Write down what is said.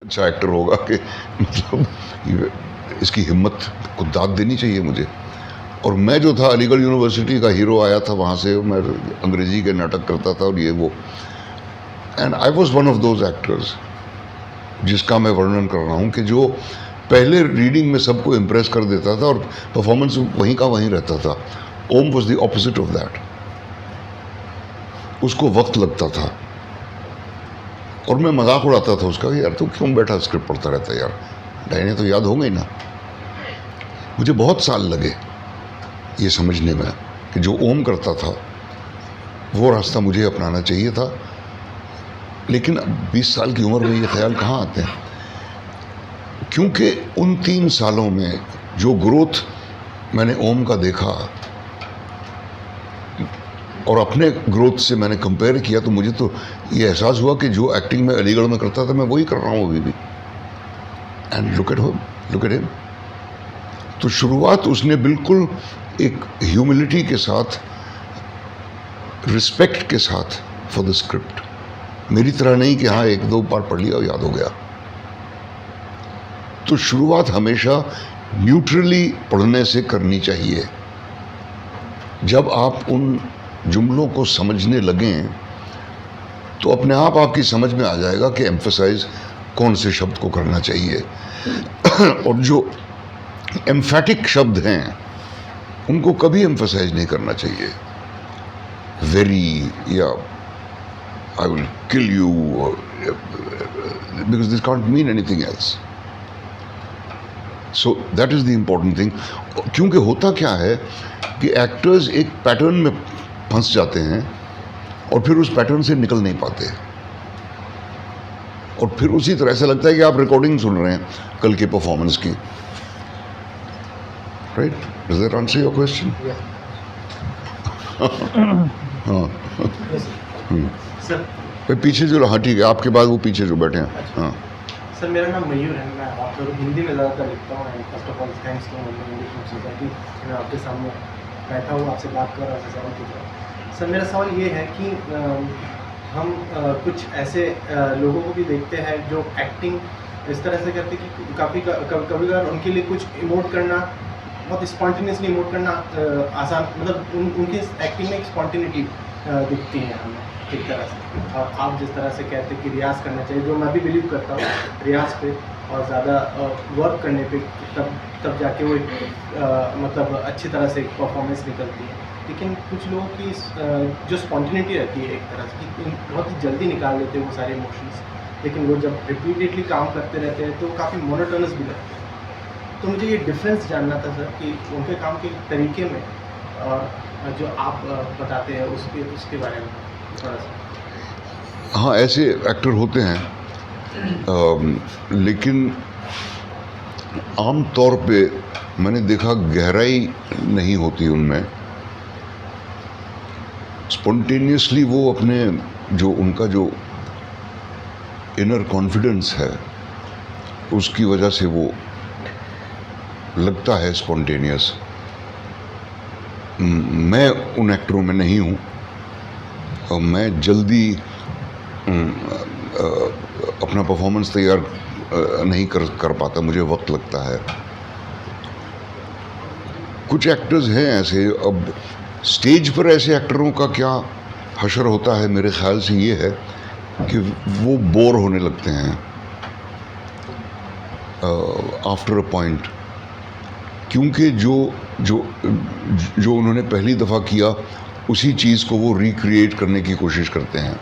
अच्छा एक्टर होगा कि मतलब इसकी हिम्मत को दाद देनी चाहिए मुझे। और मैं जो था अलीगढ़ यूनिवर्सिटी का हीरो आया था वहाँ से, मैं अंग्रेज़ी के नाटक करता था और ये वो, and I was one of those actors जिसका मैं वर्णन कर रहा हूँ कि जो पहले रीडिंग में सबको इम्प्रेस कर देता था और परफॉर्मेंस वहीं का वहीं रहता था। Om was the opposite of that. उसको वक्त लगता था और मैं मजाक उड़ाता था उसका कि यार तू क्यों बैठा स्क्रिप्ट पढ़ता रहता है यार, डायने तो याद हो गई ना। मुझे बहुत साल लगे ये समझने में कि जो ओम करता था वो रास्ता मुझे अपनाना चाहिए था, लेकिन 20 साल की उम्र में ये ख्याल कहाँ आते हैं, क्योंकि उन 3 सालों में जो ग्रोथ मैंने ओम का देखा और अपने ग्रोथ से मैंने कंपेयर किया, तो मुझे तो ये एहसास हुआ कि जो एक्टिंग में अलीगढ़ में करता था मैं वही कर रहा हूँ अभी भी। And look at him. तो शुरुआत उसने बिल्कुल एक ह्यूमिलिटी के साथ, रिस्पेक्ट के साथ फॉर द स्क्रिप्ट, मेरी तरह नहीं कि हाँ 1-2 बार पढ़ लिया और याद हो गया। तो शुरुआत हमेशा न्यूट्रली पढ़ने से करनी चाहिए। जब आप उन जुमलों को समझने लगें तो अपने आप आपकी समझ में आ जाएगा कि एम्फसाइज कौन से शब्द को करना चाहिए और जो एम्फेटिक शब्द हैं उनको कभी एम्फसाइज नहीं करना चाहिए। वेरी या I will kill you, because this can't mean anything else. So that is the important thing. क्योंकि होता क्या है कि एक्टर्स एक पैटर्न में फंस जाते हैं और फिर उस पैटर्न से निकल नहीं पाते, और फिर उसी तरह से लगता है कि आप रिकॉर्डिंग सुन रहे हैं कल की परफॉर्मेंस की। Right? Does that answer your question? हाँ सर भाई पीछे जो, हाँ ठीक है, आपके बाद वो पीछे जो बैठे हैं। हाँ सर, मेरा नाम मयूर है, मैं आप लोग हिंदी में ज़्यादातर लिखता हूँ। And first of all thanks to English film society, मैं आपके सामने बैठा हूँ, आपसे बात कर रहा हूँ, आपसे सवाल पूछ रहा हूँ। सर मेरा सवाल ये है कि हम कुछ ऐसे लोगों को भी देखते हैं जो एक्टिंग इस तरह से करते हैं कि कभी कभार उनके लिए कुछ इमोट करना, बहुत स्पॉन्टेनियसली इमोट करना आसान, मतलब उनकी एक्टिंग में एक स्पॉन्टेनिटी दिखती है हमें एक तरह से। और आप जिस तरह से कहते हैं कि रियाज़ करना चाहिए, जो मैं भी बिलीव करता हूँ, रियाज़ पे और ज़्यादा वर्क करने पे तब जाके वो मतलब अच्छी तरह से परफॉर्मेंस निकलती है। लेकिन कुछ लोगों की जो स्पॉन्टेनिटी रहती है एक तरह से कि बहुत ही जल्दी निकाल लेते हैं वो सारे इमोशंस, लेकिन वो जब रिपीटेडली काम करते रहते हैं तो काफ़ी मोनोटोनस भी लगते हैं। तो मुझे ये डिफरेंस जानना था सर कि उनके काम के तरीके में और जो आप बताते हैं उसके बारे में थोड़ा सा। हाँ, ऐसे एक्टर होते हैं, लेकिन आम तौर पे मैंने देखा गहराई नहीं होती उनमें। स्पॉन्टेनियसली वो अपने जो उनका जो इनर कॉन्फिडेंस है उसकी वजह से वो लगता है स्पॉन्टेनियस। मैं उन एक्टरों में नहीं हूँ और मैं जल्दी अपना परफॉर्मेंस तैयार नहीं कर पाता, मुझे वक्त लगता है। कुछ एक्टर्स हैं ऐसे। अब स्टेज पर ऐसे एक्टरों का क्या हशर होता है मेरे ख्याल से ये है कि वो बोर होने लगते हैं आफ्टर अ पॉइंट, क्योंकि जो उन्होंने पहली दफ़ा किया उसी चीज़ को वो रिक्रिएट करने की कोशिश करते हैं।